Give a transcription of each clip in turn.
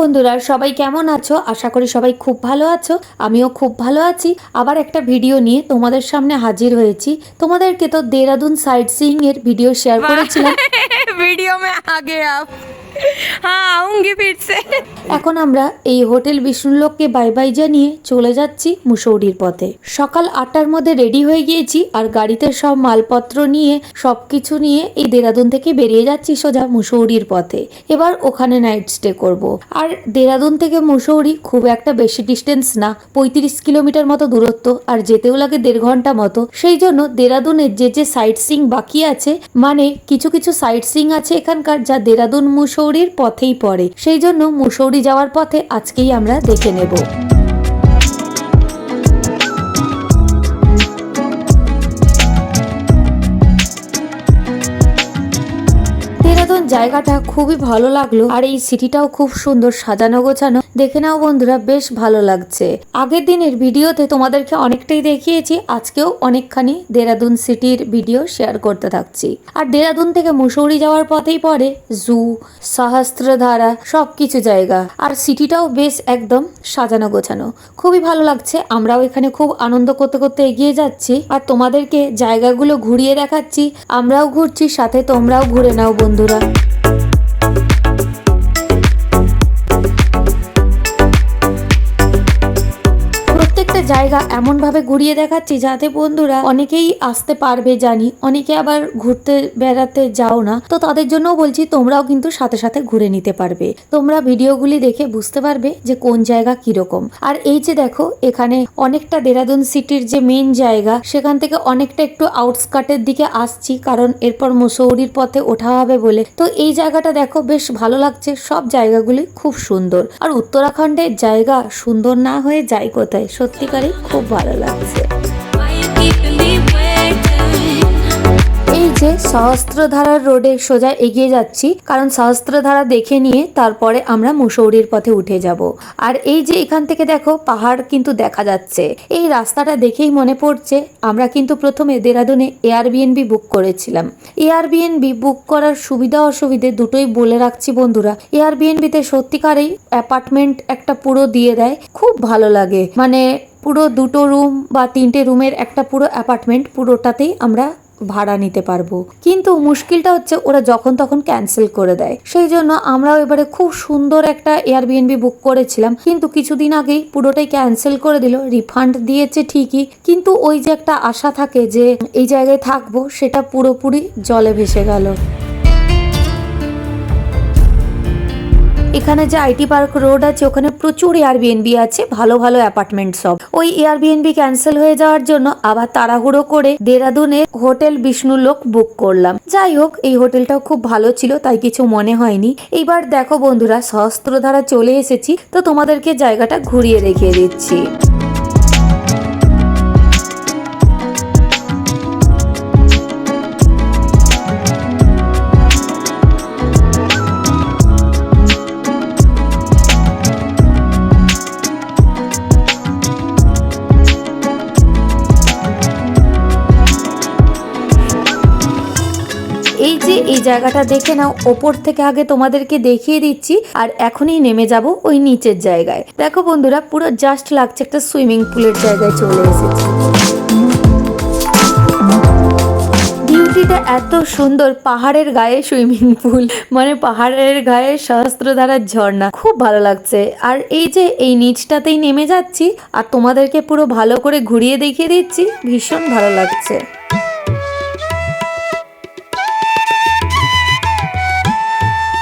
বন্ধুরা, সবাই কেমন আছো? আশা করি সবাই খুব ভালো আছো। আমিও খুব ভালো আছি। আবার একটা ভিডিও নিয়ে তোমাদের সামনে হাজির হয়েছি। তোমাদেরকে তো দেরাদুন সাইট সিইং এর ভিডিও শেয়ার করেছিলাম। वीडियो में आ गए आप। हाँ आऊंगी फिर से। এখন আমরা এই হোটেল বিষ্ণুলোককে বাই বাই জানিয়ে চলে যাচ্ছি মুসৌরির পথে। সকাল 8টার মধ্যে রেডি হয়ে গিয়েছি আর গাড়িতে সব মালপত্র নিয়ে সবকিছু নিয়ে এই দেরাদুন থেকে বেরিয়ে যাচ্ছি সোজা মুসৌরির পথে। এবার ওখানে নাইট স্টে করব। আর দেরাদুন থেকে মুসৌরি খুব একটা বেশি ডিস্টেন্স না, 35 কিলোমিটার মতো দূরত্ব, আর যেতেও লাগে 1.5 ঘন্টা মতো। সেই জন্য দেরাদুনের যে সাইট সিইং বাকি আছে, মানে কিছু কিছু সাইট সিইং আছে এখানকার যা দেরাদুন মুসৌরির পথেই পড়ে, সেই জন্য মুসৌরি যাওয়ার পথে আজকেই আমরা দেখে নেব। দেরাদুন জায়গাটা খুবই ভালো লাগলো, আর এই সিটিটাও খুব সুন্দর সাজানো গোছানো। দেখে নাও বন্ধুরা, বেশ ভালো লাগছে। আগের দিনের ভিডিওতে তোমাদেরকে অনেকটাই দেখিয়েছি, আজকেও অনেকখানি দেরাদুন সিটির ভিডিও শেয়ার করতে থাকছি। আর দেরাদুন থেকে মুসৌরি যাওয়ার পথেই পড়ে জু, সহস্রধারা, সবকিছু জায়গা। আর সিটিটাও বেশ একদম সাজানো গোছানো, খুবই ভালো লাগছে। আমরাও এখানে খুব আনন্দ করতে করতে এগিয়ে যাচ্ছি আর তোমাদেরকে জায়গাগুলো ঘুরিয়ে দেখাচ্ছি। আমরাও ঘুরছি, সাথে তোমরাও ঘুরে নাও বন্ধুরা। জায়গা এমন ভাবে ঘুরিয়ে দেখাচ্ছি যাতে বন্ধুরা অনেকেই আসতে পারবে জানি, অনেকে আবার ঘুরতে বেড়াতে যাও না, তো তাদের জন্য বলছি তোমরাও কিন্তু সাথে সাথে ঘুরে নিতে পারবে। তোমরা ভিডিওগুলি দেখে বুঝতে পারবে যে কোন জায়গা কিরকম। আর এই যে দেখো, এখানে অনেকটা দেরাদুন সিটির যে মেইন জায়গা, সেখান থেকে অনেকটা একটু আউটস্কার্টের দিকে আসছি, কারণ এরপর মুসৌরির পথে ওঠা হবে বলে। তো এই জায়গাটা দেখো, বেশ ভালো লাগছে। সব জায়গাগুলি খুব সুন্দর। আর উত্তরাখণ্ডের জায়গা সুন্দর না হয়ে যায় কোথায়? সত্যি খুব ভালো লাগছে। এই যে সহস্রধারার রোডে সোজা এগিয়ে যাচ্ছি, কারণ সহস্রধারা দেখে নিয়ে তারপরে আমরা মুসৌরির পথে উঠে যাব। আর এই যে এখান থেকে দেখো পাহাড় কিন্তু দেখা যাচ্ছে। এই রাস্তাটা দেখেই মনে পড়ছে, আমরা কিন্তু প্রথমে দেরাদুনে এয়ারবিএনবি বুক করেছিলাম। এয়ারবিএনবি বুক করার সুবিধা অসুবিধে দুটোই বলে রাখছি বন্ধুরা। এয়ারবিএনবিতে সত্যিকারেই অ্যাপার্টমেন্ট একটা পুরো দিয়ে দেয়, খুব ভালো লাগে। মানে পুরো 2টো রুম বা 3টে রুমের একটা পুরো অ্যাপার্টমেন্ট, পুরোটাতেই আমরা ভাড়া নিতে পারবো। কিন্তু মুশকিলটা হচ্ছে ওরা যখন তখন ক্যান্সেল করে দেয়। সেই জন্য আমরাও এবারে খুব সুন্দর একটা এয়ারবিএনবি বুক করেছিলাম, কিন্তু কিছুদিন আগেই পুরোটাই ক্যান্সেল করে দিল। রিফান্ড দিয়েছে ঠিকই, কিন্তু ওই যে একটা আশা থাকে যে এই জায়গায় থাকবো, সেটা পুরোপুরি জলে ভেসে গেল। এখানে যে আইটি পার্ক রোড আছে, ওখানে প্রচুর এয়ারবিএনবি আছে, ভালো ভালো অ্যাপার্টমেন্ট সব। ওই এয়ারবিএনবি ক্যান্সেল হয়ে যাওয়ার জন্য আবার তাড়াহুড়ো করে দেরাদুনে হোটেল বিষ্ণুলোক বুক করলাম। যাই হোক, এই হোটেলটাও খুব ভালো ছিল, তাই কিছু মনে হয়নি। এইবার দেখো বন্ধুরা, সহস্রধারা চলে এসেছি, তো তোমাদেরকে জায়গাটা ঘুরিয়ে দেখিয়ে দিচ্ছি। এই যে এই জায়গাটা দেখে নাও, ওপর থেকে আগে তোমাদেরকে দেখিয়ে দিচ্ছি, আর এখনই নেমে যাব ওই নিচের জায়গায়। দেখো বন্ধুরা, পুরো জাস্ট লাগছে একটা সুইমিং পুলের জায়গায় চলে এসেছি। বিউটিটা এত সুন্দর, পাহাড়ের গায়ে সুইমিং পুল, মানে পাহাড়ের গায়ে সহস্রধারার ঝর্ণা, খুব ভালো লাগছে। আর এই যে এই নিচটাতেই নেমে যাচ্ছি আর তোমাদেরকে পুরো ভালো করে ঘুরিয়ে দেখিয়ে দিচ্ছি, ভীষণ ভালো লাগছে।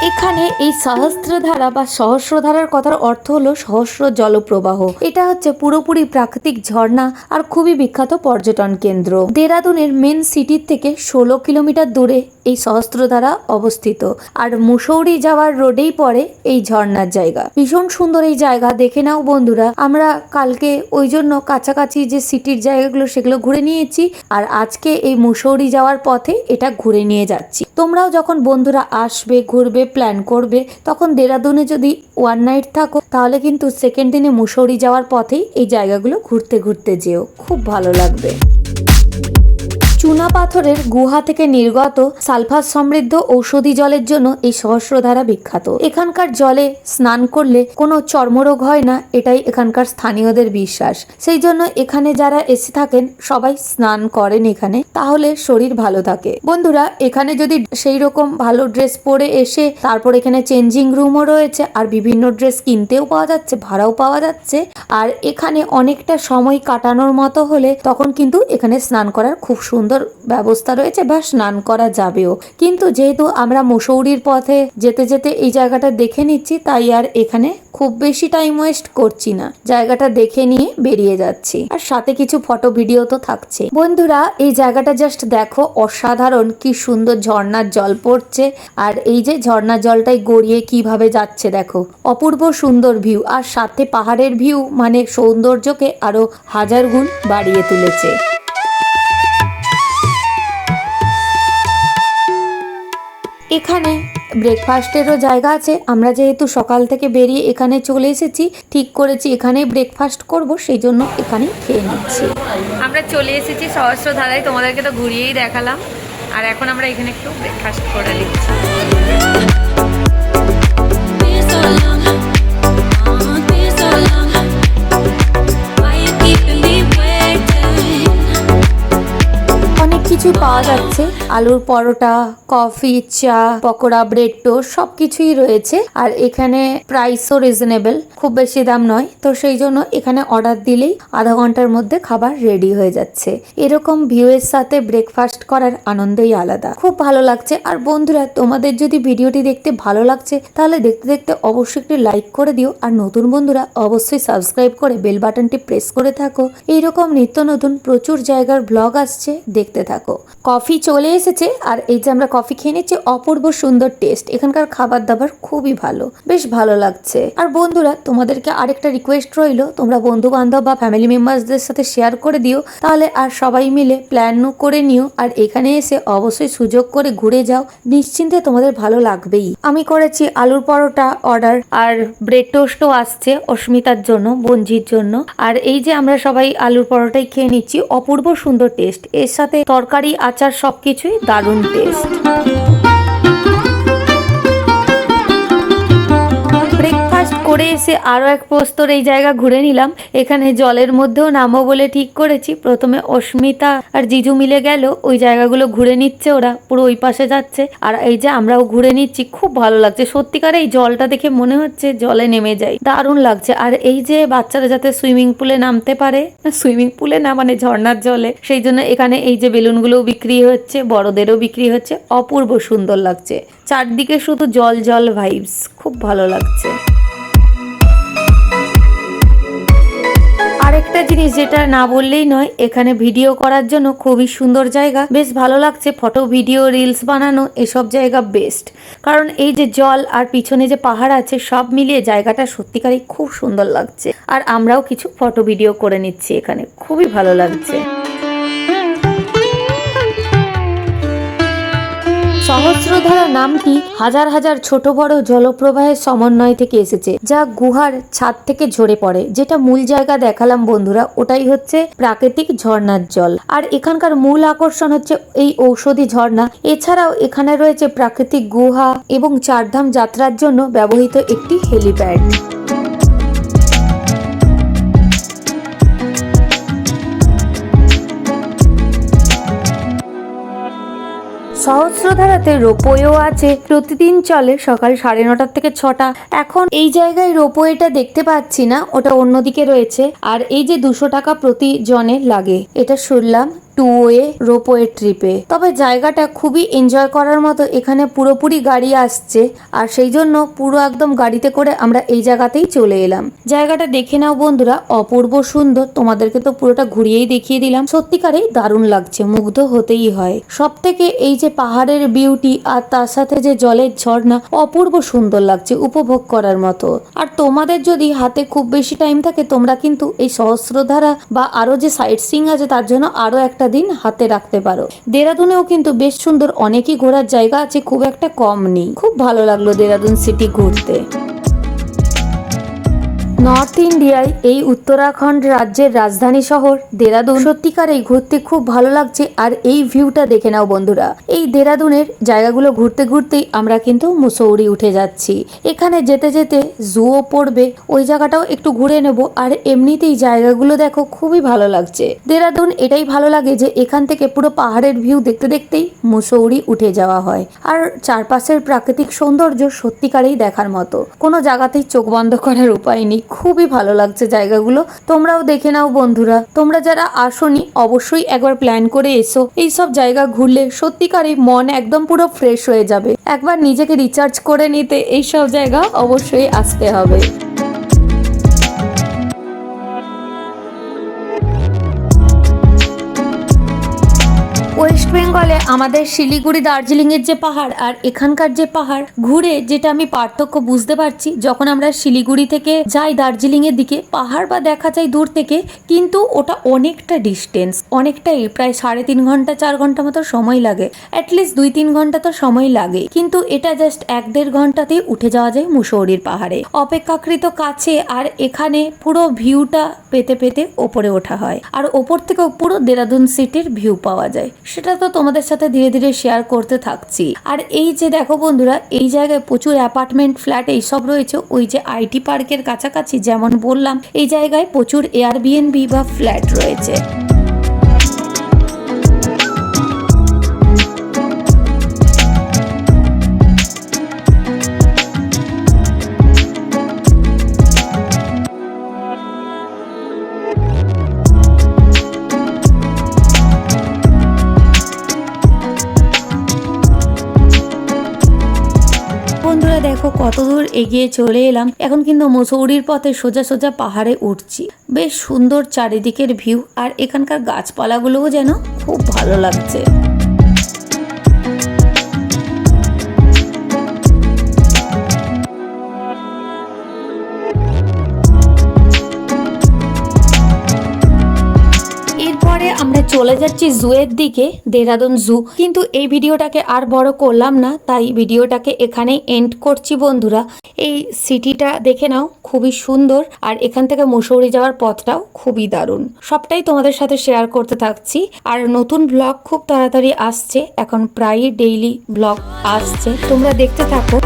এখানে এই সহস্রধারা বা সহস্রধারার কথার অর্থ হলো সহস্র জলপ্রবাহ। এটা হচ্ছে পুরোপুরি প্রাকৃতিক ঝর্ণা আর খুবই বিখ্যাত পর্যটন কেন্দ্র। দেরাদুনের মেন সিটির থেকে 16 কিলোমিটার দূরে এই সহস্রধারা অবস্থিত। আর মুসৌরি যাওয়ার রোডেই পড়ে এই ঝর্ণার জায়গা। ভীষণ সুন্দর এই জায়গা, দেখে নাও বন্ধুরা। আমরা কালকে ওই জন্য কাছাকাছি যে সিটির জায়গাগুলো সেগুলো ঘুরে নিয়েছি, আর আজকে এই মুসৌরি যাওয়ার পথে এটা ঘুরে নিয়ে যাচ্ছি। তোমরাও যখন বন্ধুরা আসবে, ঘুরবে, প্ল্যান করবে, তখন দেরাদুনে যদি 1 নাইট থাকো, তাহলে কিন্তু সেকেন্ড দিনে মুসৌরি যাওয়ার পথেই এই জায়গাগুলো ঘুরতে ঘুরতে যেও, খুব ভালো লাগবে। চুনা পাথরের গুহা থেকে নির্গত সালফার সমৃদ্ধ ঔষধি জলের জন্য এই সহস্রধারা বিখ্যাত। এখানকার জলে স্নান করলে কোনো চর্মরোগ হয় না, এটাই এখানকার স্থানীয়দের বিশ্বাস। সেই জন্য এখানে যারা এসে থাকেন সবাই স্নান করেন এখানে, তাহলে শরীর ভালো থাকে। বন্ধুরা, এখানে যদি সেই রকম ভালো ড্রেস পরে এসে তারপর এখানে চেঞ্জিং রুমও রয়েছে, আর বিভিন্ন ড্রেস কিনতেও পাওয়া যাচ্ছে, ভাড়াও পাওয়া যাচ্ছে। আর এখানে অনেকটা সময় কাটানোর মতো হলে তখন কিন্তু এখানে স্নান করার খুব সুন্দর ব্যবস্থা রয়েছে, বা স্নান করা যাবেও। কিন্তু যেহেতু আমরা মুসৌরির পথে যেতে যেতে এই জায়গাটা দেখে নিচ্ছি, তাই আর এখানে খুব বেশি টাইম ওয়েস্ট করছি না, জায়গাটা দেখে নিয়ে বেরিয়ে যাচ্ছি। আর সাথে কিছু ফটো ভিডিও তো থাকছে। বন্ধুরা, এই জায়গাটা জাস্ট দেখো, অসাধারণ, কি সুন্দর ঝর্ণার জল পড়ছে। আর এই যে ঝর্ণার জলটাই গড়িয়ে কিভাবে যাচ্ছে দেখো, অপূর্ব সুন্দর ভিউ। আর সাথে পাহাড়ের ভিউ মানে সৌন্দর্যকে আরো হাজার গুণ বাড়িয়ে তুলেছে। এখানে ব্রেকফাস্টেরও জায়গা আছে। আমরা যেহেতু সকাল থেকে বেরিয়ে এখানে চলে এসেছি, ঠিক করেছি এখানেই ব্রেকফাস্ট করব, সেই জন্য এখানেই খেয়ে নিচ্ছি। আমরা চলে এসেছি সহস্রধারায়, তোমাদেরকে তো ঘুরিয়েই দেখালাম। আর এখন আমরা এখানে একটু ব্রেকফাস্ট করে নিচ্ছি। কিছু পাওয়া যাচ্ছে, আলুর পরোটা, কফি, চা, পকোড়া, ব্রেড টোস্ট সবকিছুই রয়েছে। আর এখানে প্রাইসও রিজনেবল, খুব বেশি দাম নয়। তো সেই জন্য এখানে অর্ডার দিলেই আধা ঘন্টার মধ্যে খাবার রেডি হয়ে যাচ্ছে। এরকম ভিউয়ের সাথে ব্রেকফাস্ট করার আনন্দই আলাদা, খুব ভালো লাগছে। আর বন্ধুরা, তোমাদের যদি ভিডিওটি দেখতে ভালো লাগছে তাহলে দেখতে দেখতে অবশ্যই একটু লাইক করে দিও। আর নতুন বন্ধুরা অবশ্যই সাবস্ক্রাইব করে বেল বাটনটি প্রেস করে থাকো। এইরকম নিত্য নতুন প্রচুর জায়গার ব্লগ আসছে, দেখতে থাকো। কফি চলে এসেছে, আর এই যে আমরা কফি খেয়ে নিচ্ছি, অপূর্ব সুন্দর টেস্ট। এখানকার খাবার দাবার খুবই ভালো, বেশ ভালো লাগছে। আর বন্ধুরা, তোমাদেরকে আরেকটা রিকোয়েস্ট রইলো, তোমরা বন্ধু বান্ধব বা ফ্যামিলি মেম্বারসদের সাথে শেয়ার করে দিও, তাহলে আর সবাই মিলে প্ল্যানও করে নিও। আর এখানে এসে অবশ্যই সুযোগ করে ঘুরে যাও, নিশ্চিন্তে তোমাদের ভালো লাগবেই। আমি করেছি আলুর পরোটা অর্ডার, আর ব্রেড টোস্টও আসছে অস্মিতার জন্য, বঞ্জির জন্য। আর এই যে আমরা সবাই আলুর পরোটাই খেয়ে নিচ্ছি, অপূর্ব সুন্দর টেস্ট। এর সাথে তরকারি, আচার সবকিছুই দারুণ টেস্ট। ব্রেকফাস্ট করে এসে আরো এক প্রস্তর এই জায়গা ঘুরে নিলাম। এখানে জলের মধ্যেও নামবো বলে ঠিক করেছি। প্রথমে অস্মিতা আর জিজু মিলে গেল, ওই জায়গাগুলো ঘুরে নিচ্ছে, ওরা পুরো ওই পাশে যাচ্ছে। আর এই যে আমরাও ঘুরে নিচ্ছি, খুব ভালো লাগছে। সত্যিকার এই জলটা দেখে মনে হচ্ছে জলে নেমে যাই, দারুণ লাগছে। আর এই যে বাচ্চারা যাতে সুইমিং পুলে নামতে পারে, সুইমিং পুলে না মানে ঝর্ণার জলে, সেই জন্য এখানে এই যে বেলুনগুলোও বিক্রি হচ্ছে, বড়দেরও বিক্রি হচ্ছে। অপূর্ব সুন্দর লাগছে, চারদিকে শুধু জল জল ভাইবস, খুব ভালো লাগছে। আরেকটা জিনিস যেটা না বললেই নয়, এখানে ভিডিও করার জন্য খুবই সুন্দর জায়গা, বেশ ভালো লাগছে। ফটো, ভিডিও, রিলস বানানো এসব জায়গা বেস্ট। কারণ এই যে জল আর পিছনে যে পাহাড় আছে, সব মিলিয়ে জায়গাটা সত্যিকারই খুব সুন্দর লাগছে। আর আমরাও কিছু ফটো ভিডিও করে নিচ্ছি এখানে, খুবই ভালো লাগছে। সহস্রধারা নামটি হাজার হাজার ছোট বড় জলপ্রবাহের সমন্বয় থেকে এসেছে, যা গুহার ছাদ থেকে ঝরে পড়ে। যেটা মূল জায়গা দেখালাম বন্ধুরা, ওটাই হচ্ছে প্রাকৃতিক ঝর্ণার জল। আর এখানকার মূল আকর্ষণ হচ্ছে এই ঔষধি ঝর্ণা। এছাড়াও এখানে রয়েছে প্রাকৃতিক গুহা এবং চারধাম যাত্রার জন্য ব্যবহৃত একটি হেলিপ্যাড। সহস্রধারাতে রোপওয়েও আছে, প্রতিদিন চলে সকাল 9:30 থেকে 6টা। এখন এই জায়গায় রোপওয়েটা দেখতে পাচ্ছি না, ওটা অন্যদিকে রয়েছে। আর এই যে 200 টাকা প্রতি জনে লাগে, এটা শুনলাম 2-ওয়ে রোপওয়ে ট্রিপে। তবে জায়গাটা খুবই এনজয় করার মতো, এখানে পুরোপুরি গাড়ি আসছে। আর সেই জন্য পুরো একদম গাড়িতে করে আমরা এই জায়গাতেই চলে এলাম। জায়গাটা দেখে নাও বন্ধুরা, অপূর্ব সুন্দর। তোমাদেরকে তো পুরোটা ঘুরিয়েই দেখিয়ে দিলাম, সত্যিকারেই দারুণ লাগছে, মুগ্ধ হতেই হয়। সব থেকে এই যে পাহাড়ের বিউটি আর তার সাথে যে জলের ঝর্ণা, অপূর্ব সুন্দর লাগছে, উপভোগ করার মতো। আর তোমাদের যদি হাতে খুব বেশি টাইম থাকে, তোমরা কিন্তু এই সহস্রধারা বা আরো যে সাইট সিইং আছে তার জন্য আরো একটা দিন হাতে রাখতে পারো। দেরাদুনেও কিন্তু বেশ সুন্দর অনেকই ঘোরার জায়গা আছে, খুব একটা কম নেই। খুব ভালো লাগলো দেরাদুন সিটি ঘুরতে। নর্থ ইন্ডিয়ায় এই উত্তরাখণ্ড রাজ্যের রাজধানী শহর দেরাদুন সত্যিকারেই ঘুরতে খুব ভালো লাগছে। আর এই ভিউটা দেখে নাও বন্ধুরা, এই দেরাদুনের জায়গাগুলো ঘুরতে ঘুরতেই আমরা কিন্তু মুসৌরি উঠে যাচ্ছি। এখানে যেতে যেতে জুও পড়বে, ওই জায়গাটাও একটু ঘুরে নেব। আর এমনিতেই জায়গাগুলো দেখো খুবই ভালো লাগছে। দেরাদুন এটাই ভালো লাগে যে এখান থেকে পুরো পাহাড়ের ভিউ দেখতে দেখতেই মুসৌরি উঠে যাওয়া হয়। আর চারপাশের প্রাকৃতিক সৌন্দর্য সত্যিকারেই দেখার মতো, কোনো জায়গাতেই চোখ বন্ধ করার উপায় নেই। খুবই ভালো লাগছে জায়গাগুলো, তোমরাও দেখে নাও বন্ধুরা। তোমরা যারা আসোনি অবশ্যই একবার প্ল্যান করে এসো। এইসব জায়গা ঘুরলে সত্যিকারই মন একদম পুরো ফ্রেশ হয়ে যাবে। একবার নিজেকে রিচার্জ করে নিতে এইসব জায়গা অবশ্যই আসতে হবে। ওয়েস্ট বেঙ্গলে আমাদের শিলিগুড়ি দার্জিলিংয়ের যে পাহাড় আর এখানকার যে পাহাড় ঘুরে যেটা আমি পার্থক্য বুঝতে পারছি, যখন আমরা শিলিগুড়ি থেকে যাই দার্জিলিংয়ের দিকে পাহাড় বা দেখা যায় দূর থেকে, কিন্তু ওটা অনেকটা ডিস্টেন্স, অনেকটাই প্রায় 3.5 ঘন্টা 4 ঘন্টা মতো সময় লাগে, অ্যাটলিস্ট 2-3 ঘন্টা তো সময় লাগে। কিন্তু এটা জাস্ট 1-1.5 ঘন্টাতেই উঠে যাওয়া যায় মুসৌরির পাহাড়ে, অপেক্ষাকৃত কাছে। আর এখানে পুরো ভিউটা পেতে পেতে ওপরে ওঠা হয়, আর ওপর থেকেও পুরো দেরাদুন সিটির ভিউ পাওয়া যায়। সেটা তো তোমাদের সাথে ধীরে ধীরে শেয়ার করতে থাকছি। আর এই যে দেখো বন্ধুরা, এই জায়গায় প্রচুর অ্যাপার্টমেন্ট ফ্ল্যাট এইসব রয়েছে। ওই যে আইটি পার্কের কাছাকাছি যেমন বললাম, এই জায়গায় প্রচুর এয়ারবিএনবি বা ফ্ল্যাট রয়েছে। বন্ধুরা দেখো কত দূর এগিয়ে চলে এলাম, এখন কিন্তু মুসৌরির পথে সোজা সোজা পাহাড়ে উঠছি। বেশ সুন্দর চারিদিকের ভিউ, আর এখানকার গাছপালাগুলোও যেন খুব ভালো লাগছে। আমরা চলে যাচ্ছি জুয়ের দিকে, দেরাদুন জু। কিন্তু এই ভিডিওটাকে আর বড় করলাম না, তাই ভিডিওটাকে এখানেই এন্ড করছি বন্ধুরা। এই সিটিটা দেখে নাও, খুবই সুন্দর। আর এখান থেকে মুসৌরি যাওয়ার পথটাও খুবই দারুণ। সবটাই তোমাদের সাথে শেয়ার করতে থাকছি। আর নতুন ব্লগ খুব তাড়াতাড়ি আসছে, এখন প্রায়ই ডেইলি ব্লগ আসছে, তোমরা দেখতে থাকো।